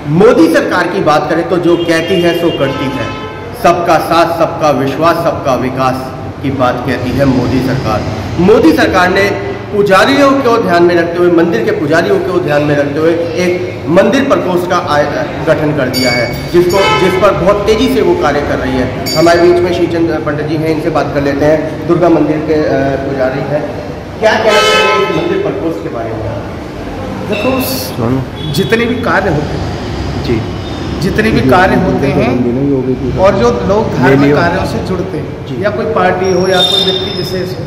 मोदी सरकार की बात करें तो जो कहती है सो करती है। सबका साथ, सबका विश्वास, सबका विकास की बात कहती है मोदी सरकार। मोदी सरकार ने पुजारियों को ध्यान में रखते हुए, मंदिर के पुजारियों को ध्यान में रखते हुए एक मंदिर प्रकोष्ठ का गठन कर दिया है, जिस पर बहुत तेजी से वो कार्य कर रही है। हमारे बीच में श्रीचंद पंडित जी हैं, इनसे बात कर लेते हैं। दुर्गा मंदिर के पुजारी हैं, क्या कहना चाहिए इस मंदिर प्रकोष्ठ के बारे में? देखो, जितने भी कार्य होते हैं जी, जितने भी कार्य होते हैं और जो लोग धार्मिक कार्यों से जुड़ते हैं, या कोई पार्टी हो या कोई व्यक्ति विशेष हो,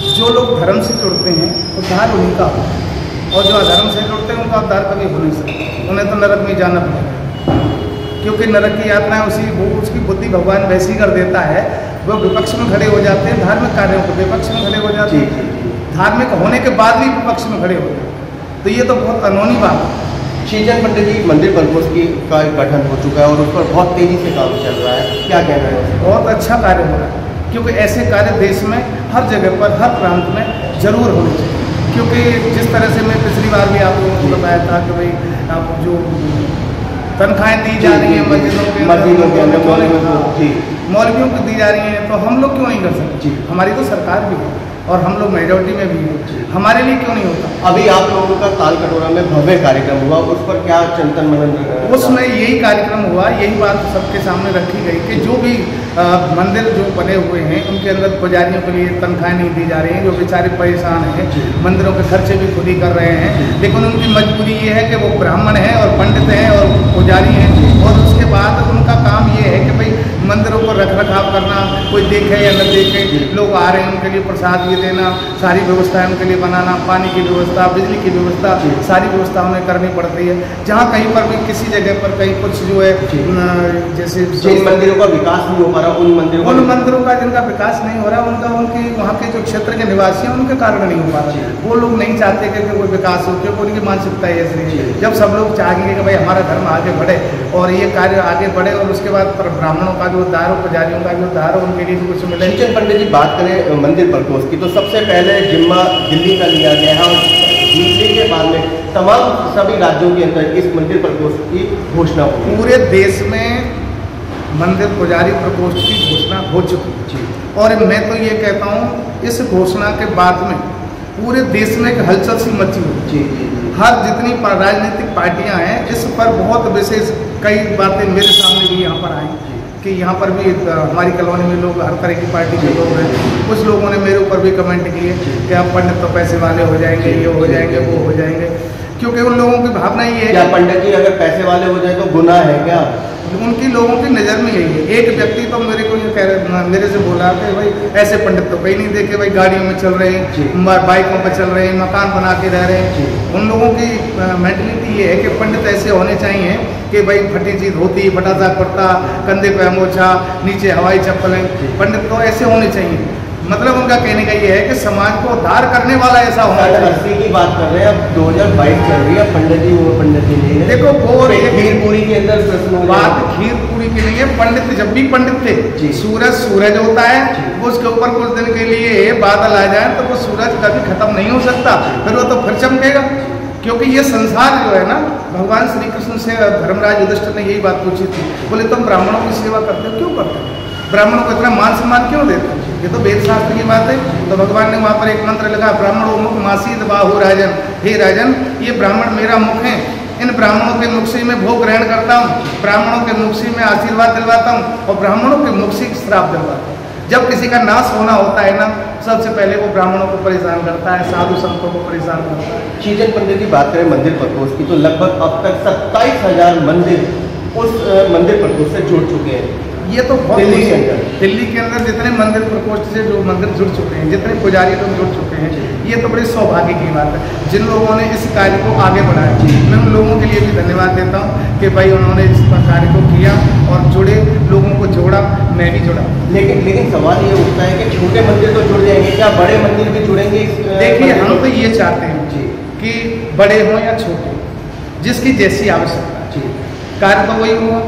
जो लोग धर्म से जुड़ते हैं उद्धार उन्हीं का हो, और जो अधर्म से जुड़ते हैं उनका उद्धार कभी हो नहीं सकता। उन्हें तो नरक में जाना पड़ेगा, क्योंकि नरक की यातना उसकी बुद्धि भगवान वैसी कर देता है। वो विपक्ष में खड़े हो जाते हैं, धार्मिक कार्यों को विपक्ष में खड़े हो जाते हैं, धार्मिक होने के बाद भी विपक्ष में खड़े हो जाते हैं। तो ये तो बहुत अनोनी बात है। श्रीचंद पंडित जी, मंदिर प्रकोष्ठ का गठन हो चुका है और उस पर बहुत तेजी से काम चल रहा है, क्या कहना है? बहुत अच्छा कार्य हो रहा है, क्योंकि ऐसे कार्य देश में हर जगह पर, हर प्रांत में जरूर होने चाहिए। क्योंकि जिस तरह से मैं पिछली बार भी आप लोगों को बताया था कि भाई आप जो तनख्वाहें दी जा रही हैं मस्जिदों के मौलवियों को दी जा रही हैं, तो हम लोग क्यों नहीं कर सकते? हमारी तो सरकार भी है और हम लोग मेजॉरिटी में भी हैं, हमारे लिए क्यों नहीं होता? अभी आप लोगों का ताल कटोरा में भव्य कार्यक्रम हुआ, उस पर क्या चिंतन मनन? उसमें यही कार्यक्रम हुआ, यही बात सबके सामने रखी गई कि जो भी मंदिर जो बने हुए हैं उनके अंदर पुजारियों के लिए तनख्वाहें नहीं दी जा रही हैं, जो बेचारे परेशान हैं, मंदिरों के खर्चे भी खुद ही कर रहे हैं, लेकिन उनकी मजबूरी ये है कि वो ब्राह्मण हैं और पंडित हैं और पुजारी हैं, और उसके बाद उनका काम ये है कि भाई मंदिरों को रख रखाव करना, कोई देखे या न देखे, लोग आ रहे हैं उनके लिए प्रसाद ये देना, सारी व्यवस्थाएं उनके लिए बनाना, पानी की व्यवस्था, बिजली की व्यवस्था, सारी व्यवस्था उन्हें करनी पड़ती है। जहाँ कहीं पर भी किसी जगह पर कहीं कुछ जो है जैसे जिन मंदिरों का विकास नहीं हो पा रहा, उन मंदिरों का जिनका विकास नहीं हो रहा, उनका उनके वहाँ के जो क्षेत्र के निवासी हैं उनके कारण नहीं हो पा रहा। वो लोग नहीं चाहते कि कोई विकास हो, क्योंकि उनकी मानसिकता ऐसी है। जब सब लोग चाहेंगे कि भाई हमारा धर्म आगे बढ़े और ये कार्य आगे बढ़े, और उसके बाद ब्राह्मणों का भी उद्धार हो, पुजारियों का भी उद्धार हो, उनके लिए भी कुछ मिले। श्रीचंद पंडित जी, बात करें मंदिर प्रकोष्ठ की, तो सबसे पहले जिम्मा दिल्ली का लिया गया है और दिल्ली के बाद में तमाम सभी राज्यों के अंदर इस मंदिर प्रकोष्ठ की घोषणा हुई। पूरे देश में मंदिर पुजारी प्रकोष्ठ की घोषणा हो चुकी है, और मैं तो ये कहता हूँ इस घोषणा के बाद में पूरे देश में एक हलचल सी मची हुई। हर जितनी राजनीतिक पार्टियां हैं इस पर बहुत विशेष कई बातें मेरे सामने भी यहाँ पर आई कि यहाँ पर भी हमारी कॉलोनी में लोग हर तरह की पार्टी के लोग हैं। कुछ लोगों ने मेरे ऊपर भी कमेंट किए कि आप पंडित तो पैसे वाले हो जाएंगे, ये हो जाएंगे, वो हो जाएंगे, क्योंकि उन लोगों की भावना ये है। क्या पंडित जी अगर पैसे वाले हो जाए तो गुनाह है क्या? उनकी लोगों की नज़र में यही है। एक व्यक्ति तो मेरे को ये कह रहे, मेरे से बोला कि भाई ऐसे पंडित तो कहीं नहीं देखे, भाई गाड़ियों में चल रहे हैं, बाइकों पर चल रहे हैं, मकान बना के रह रहे हैं। उन लोगों की मेंटलिटी ये है कि पंडित ऐसे होने चाहिए कि भाई फटी चीज धोती, फटा सा कुर्ता, कंधे पे अमोछा, नीचे हवाई चप्पलें, पंडित तो ऐसे होने चाहिए। मतलब उनका कहने का ये है कि समाज को उद्धार करने वाला ऐसा होना चाहिए। की बात कर रहे हैं, अब 2022 चल रही है, पंडित जी वो पंडित जी नहीं है। देखो वो खीर पूरी के अंदर बात खीर पूरी की नहीं है। पंडित जब भी पंडित थे, सूरज होता है, वो उसके ऊपर कुछ दिन के लिए बादल आ जाए तो वो सूरज कभी खत्म नहीं हो सकता, फिर वो तो फिर चमकेगा। क्योंकि ये संसार जो है ना, भगवान श्री कृष्ण से धर्मराज युधिष्ठिर ने यही बात पूछी थी, बोले तुम ब्राह्मणों की सेवा करते हो, क्यों करते हो? ब्राह्मणों को इतना मान सम्मान क्यों देते हो? ये तो वेद शास्त्र की बात है। तो भगवान ने वहाँ पर एक मंत्र लगा, ब्राह्मणों मुख मासीद बाहु राजन, हे राजन ये ब्राह्मण मेरा मुख है, इन ब्राह्मणों के मुख से मैं भोग ग्रहण करता हूँ, ब्राह्मणों के मुख से मैं आशीर्वाद दिलवाता हूँ और ब्राह्मणों के मुख से श्राप दिलवाता हूँ। जब किसी का नाश होना होता है ना, सबसे पहले वो ब्राह्मणों को परेशान करता है, साधु संतों को परेशान करता है। श्रीचंद पंडित की बात करें मंदिर प्रकोष्ठ की, तो लगभग अब तक 27,000 मंदिर उस मंदिर प्रकोष्ठ से जुड़ चुके हैं। ये तो बहुत दिल्ली के अंदर जितने मंदिर प्रकोष्ठ से जो मंदिर जुड़ चुके हैं, जितने पुजारी लोग जुड़ चुके हैं, ये तो बड़े सौभाग्य की बात है। जिन लोगों ने इस कार्य को आगे बढ़ाया, मैं उन लोगों के लिए भी धन्यवाद देता हूँ कि भाई उन्होंने इस कार्य को किया और जुड़े, लोगों को जोड़ा, मैं भी जुड़ा। लेकिन सवाल ये उठता है कि छोटे मंदिर तो जुड़ जाएंगे, क्या बड़े मंदिर भी जुड़ेंगे? देखिए हम तो ये चाहते हैं कि बड़े हों या छोटे, जिसकी जैसी आवश्यकता, कार्य तो वही हुआ।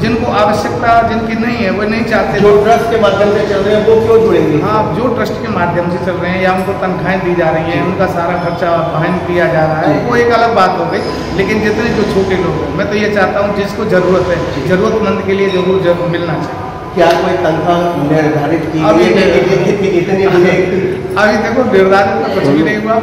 जिनको आवश्यकता जिनकी नहीं है वो नहीं चाहते, जो ट्रस्ट के माध्यम से चल रहे हैं वो क्यों जुड़ेंगे? हाँ, जो ट्रस्ट के माध्यम से चल रहे हैं या उनको तनख्वाहें दी जा रही हैं, उनका सारा खर्चा वहन किया जा रहा है, वो एक अलग बात हो गई। लेकिन जितने जो छोटे लोग हैं, मैं तो ये चाहता हूँ जिसको ज़रूरत है, ज़रूरतमंद के लिए जरूर मिलना चाहिए। क्या कोई तनख्वाह निर्धारित की अभी इतनी अभी देखो निर्धारित तो कुछ भी नहीं हुआ।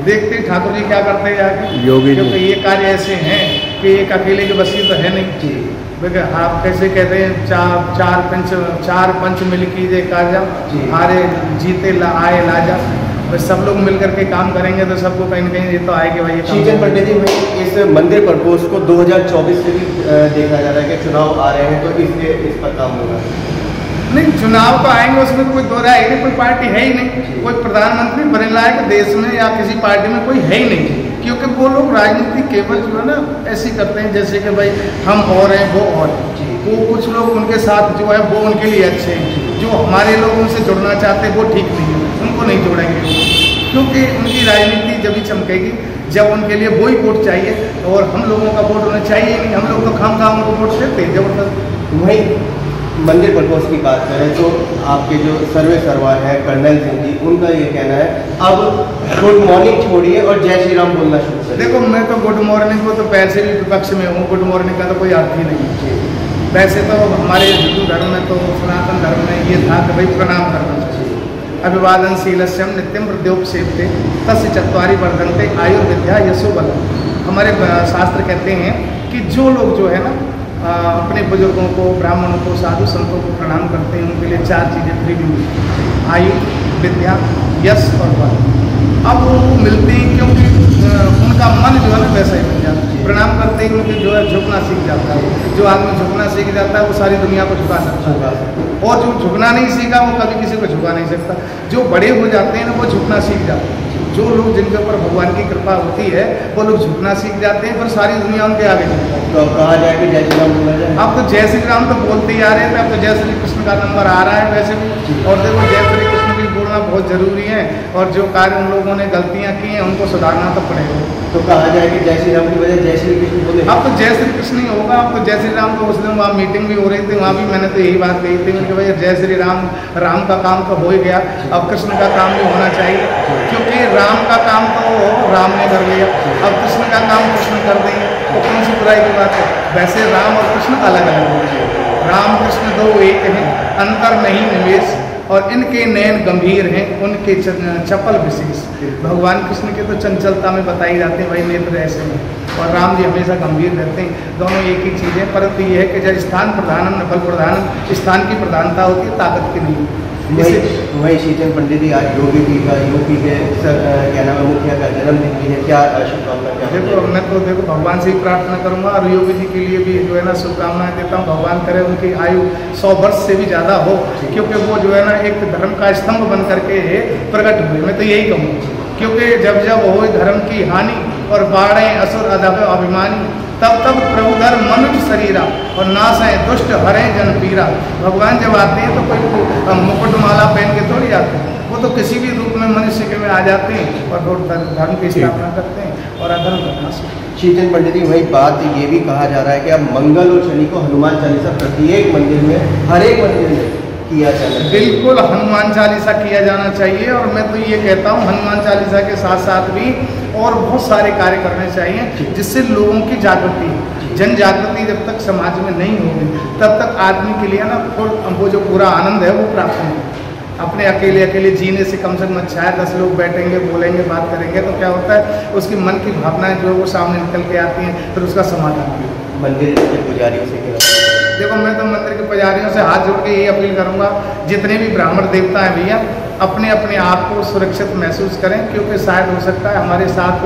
देखते हैं ठाकुर जी क्या करते हैं आगे, क्योंकि ये कार्य ऐसे हैं कि एक अकेले के बस की तो है नहीं। देखिए आप कैसे कहते हैं चार पंच मिल कीजिए कार्य, हारे जीते आए लाजा। बस सब लोग मिल करके काम करेंगे तो सबको कहीं ना कहीं ये तो आएगा भाई। शीतल पंडित जी, इस मंदिर प्रपोज को 2024 से भी देखा जा रहा है कि चुनाव आ रहे हैं, तो इसलिए इस पर काम होगा। नहीं, चुनाव तो आएंगे, उसमें कोई दो राय नहीं, कोई पार्टी है ही नहीं, कोई प्रधानमंत्री बने लायक देश में या किसी पार्टी में कोई है ही नहीं। क्योंकि वो लोग राजनीति केवल जो है ना ऐसी करते हैं जैसे कि भाई हम और हैं वो और, वो कुछ लोग उनके साथ जो है वो उनके लिए अच्छे हैं, जो हमारे लोग उनसे जुड़ना चाहते हैं वो ठीक नहीं है, उनको नहीं जोड़ेंगे। क्योंकि उनकी राजनीति जब ही चमकेगी जब उनके लिए वही वोट चाहिए, और हम लोगों का वोट उन्हें चाहिए नहीं। हम लोग तो खाम उनको वोट देते हैं जबरदस्त। वही मंदिर प्रपोज की बात करें तो आपके जो सर्वे सर्वा है कर्नल सिंह जी, उनका ये कहना है अब गुड मॉर्निंग छोड़िए और जय श्री राम बोलना शुरू करें। देखो मैं तो गुड मॉर्निंग को तो वैसे भी विपक्ष में हूँ, गुड मॉर्निंग का तो कोई अर्थ ही नहीं। वैसे तो हमारे हिंदू धर्म में तो सनातन धर्म में ये था कि भाई प्रणाम करना चाहिए। अभिवादनशीलस्यम नित्यम हृदयोपसेव्यते तस्य चत्वारि वर्धन्ते आयुर्विद्या यशो बलम्। हमारे शास्त्र कहते हैं कि जो लोग जो है ना अपने बुजुर्गों को, ब्राह्मणों को, साधु संतों को प्रणाम करते हैं, उनके लिए 4 चीज़ें फ्री भी मिलती हैं, आयु, विद्या, यश और बल। अब वो मिलते हैं क्योंकि उनका मन जो है ना वैसा ही बन जाता है। प्रणाम करते ही उनके जो है झुकना सीख जाता है। जो आदमी झुकना सीख जाता है वो सारी दुनिया को झुका सकता है, और जो झुकना नहीं सीखा वो कभी किसी को झुका नहीं सकता। जो बड़े हो जाते हैं ना वो झुकना सीख जाते हैं। जो लोग जिनके ऊपर भगवान की कृपा होती है वो लोग झुकना सीख जाते हैं, पर सारी दुनिया उनके आगे झुकती है। तो कहा जाए कि जय श्री राम बोला जाए। अब तो जय श्री राम तो बोलते ही आ रहे थे, अब तो जय श्री कृष्ण का नंबर आ रहा है वैसे भी। और देखो जय श्री कृष्ण भी बोलना बहुत जरूरी है, और जो कार्य उन लोगों ने गलतियाँ की हैं उनको सुधारना तो पड़ेगा। तो कहा जाए कि जय श्री राम की वजह जय श्री कृष्ण बोले। अब तो जय श्री कृष्ण ही होगा। अब तो जय श्री राम तो उस दिन वहाँ मीटिंग भी हो रही थी, वहाँ भी मैंने तो यही बात कही थी कि भैया जय श्री राम, राम का काम तो हो ही गया, अब कृष्ण का काम भी होना चाहिए। क्योंकि राम का काम तो राम ने कर लिया, अब कृष्ण का काम कृष्ण कर देंगे तो कौन सी बुराई की बात है। वैसे राम और कृष्ण अलग अलग हैं, राम कृष्ण दो एक हैं, अंतर नहीं निवेश, और इनके नयन गंभीर हैं, उनके चपल विशेष। भगवान कृष्ण के तो चंचलता में बताई जाते हैं भाई नेत्र ऐसे हैं, और राम जी हमेशा गंभीर रहते हैं। दोनों एक ही चीज़ है, परंतु ये है कि जब स्थान प्रधानम न बल प्रधानम, स्थान की प्रधानता होती है, ताकत की नहीं। वही शीतल पंडित जी आज योगी जी का यूपी के क्या नाम है मुखिया का जन्मदिन भी है, क्या शुभकामनाएं? देखो मैं तो देखो भगवान से ही प्रार्थना करूंगा, और योगी जी के लिए भी जो है ना शुभकामनाएं देता हूँ। भगवान करे उनकी आयु 100 वर्ष से भी ज़्यादा हो, क्योंकि वो जो है ना एक धर्म का स्तंभ बन करके प्रकट हुए। मैं तो यही कहूँ, क्योंकि जब जब हो धर्म की हानि और बाढ़ें असुर अधव अभिमानी, तब तब प्रभु धर्म मनुष्य शरीरा और नाश है दुष्ट हरे जन पीरा। भगवान जब आते हैं तो कोई मुकुटमाला पहन के थोड़ी आते हैं, वो तो किसी भी रूप में मनुष्य के में आ जाते हैं और धर्म की स्थापना करते हैं और अधर्म का नाश। शीतल पंडित जी वही बात ये भी कहा जा रहा है कि अब मंगल और शनि को हनुमान चालीसा प्रत्येक मंदिर में, हर एक मंदिर में किया जाना चाहिए। बिल्कुल हनुमान चालीसा किया जाना चाहिए, और मैं तो ये कहता हूँ हनुमान चालीसा के साथ साथ भी और बहुत सारे कार्य करने चाहिए जिससे लोगों की जागृति, जन जागृति जब तक समाज में नहीं होगी तब तक आदमी के लिए ना वो जो पूरा आनंद है वो प्राप्त नहीं। अपने अकेले जीने से कम से कम अच्छा है, 10 लोग बैठेंगे, बोलेंगे, बात करेंगे तो क्या होता है, उसकी मन की भावनाएं जो है वो सामने निकल के आती हैं, फिर उसका समाधान भी। मंदिर के पुजारियों से देखो मैं तो मंदिर के पुजारियों से हाथ जोड़ के यही अपील करूंगा, जितने भी ब्राह्मण देवता हैं भैया अपने अपने आप को सुरक्षित महसूस करें, क्योंकि शायद हो सकता है हमारे साथ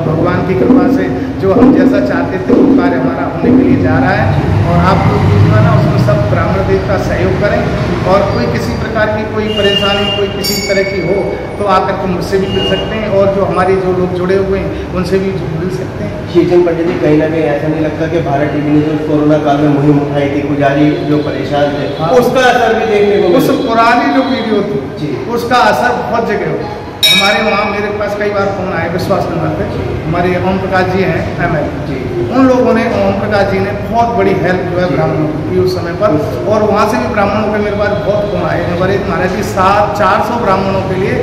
भगवान की कृपा से जो हम जैसा चाहते थे वो कार्य हमारा होने के लिए जा रहा है। और आप लोग जो है ना उसमें सब ब्राह्मण देवता सहयोग करें, और कोई किसी प्रकार की कोई परेशानी, कोई किसी तरह की हो तो आकर के मुझसे भी मिल सकते हैं, और जो हमारे जो लोग जुड़े हुए हैं उनसे भी मिल सकते हैं। शीतल पंडित जी कहीं ना कहीं ऐसा नहीं लगता कि भारत टीवी ने जो कोरोना काल में मुहिम उठाई थी, पुजारी जो परेशान थे, हाँ, उसका असर भी देखने को उस पुरानी जो वीडियो थी उसका असर बहुत जगह हो। हमारे वहाँ मेरे पास कई बार फोन आए विश्वास नंबर पे, हमारे ओम प्रकाश जी हैं ML, उन लोगों ने ओम प्रकाश जी ने बहुत बड़ी हेल्प जो है ब्राह्मणों को की उस समय पर, और वहाँ से भी ब्राह्मणों के मेरे पास बहुत फोन आए हैं। बड़े महाराज जी 400 ब्राह्मणों के लिए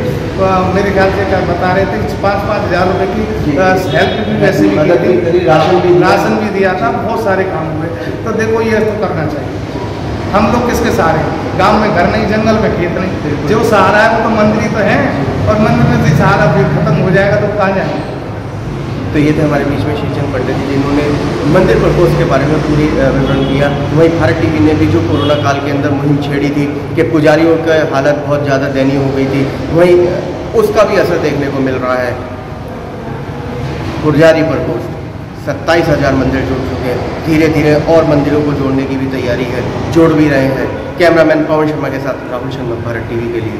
मेरे ख्याल से क्या बता रहे थे 5-5 हज़ार रुपये की हेल्प भी वैसे भी की थी, राशन भी दिया था, बहुत सारे काम हुए। तो देखो ये तो करना चाहिए। हम लोग किसके सहारे, गांव में घर नहीं, जंगल में खेत नहीं, जो सहारा है वो तो मंदिर ही तो है, और मंदिर में से सहारा फिर खत्म हो जाएगा तो कहाँ जाएंगे। तो ये थे हमारे बीच में श्रीचंद पंडित जी, जिन्होंने मंदिर प्रकोष्ठ के बारे में पूरी विवरण किया। वहीं भारत टीवी ने भी जो कोरोना काल के अंदर मुहिम छेड़ी थी कि पुजारियों की हालत बहुत ज़्यादा दयनीय हो गई थी, वहीं उसका भी असर देखने को मिल रहा है। पुजारी प्रकोष्ठ 27,000 मंदिर जुड़ चुके हैं, धीरे धीरे और मंदिरों को जोड़ने की भी तैयारी है, जोड़ भी रहे हैं। कैमरामैन पवन शर्मा के साथ राहुल शर्मा, भारत टीवी के लिए।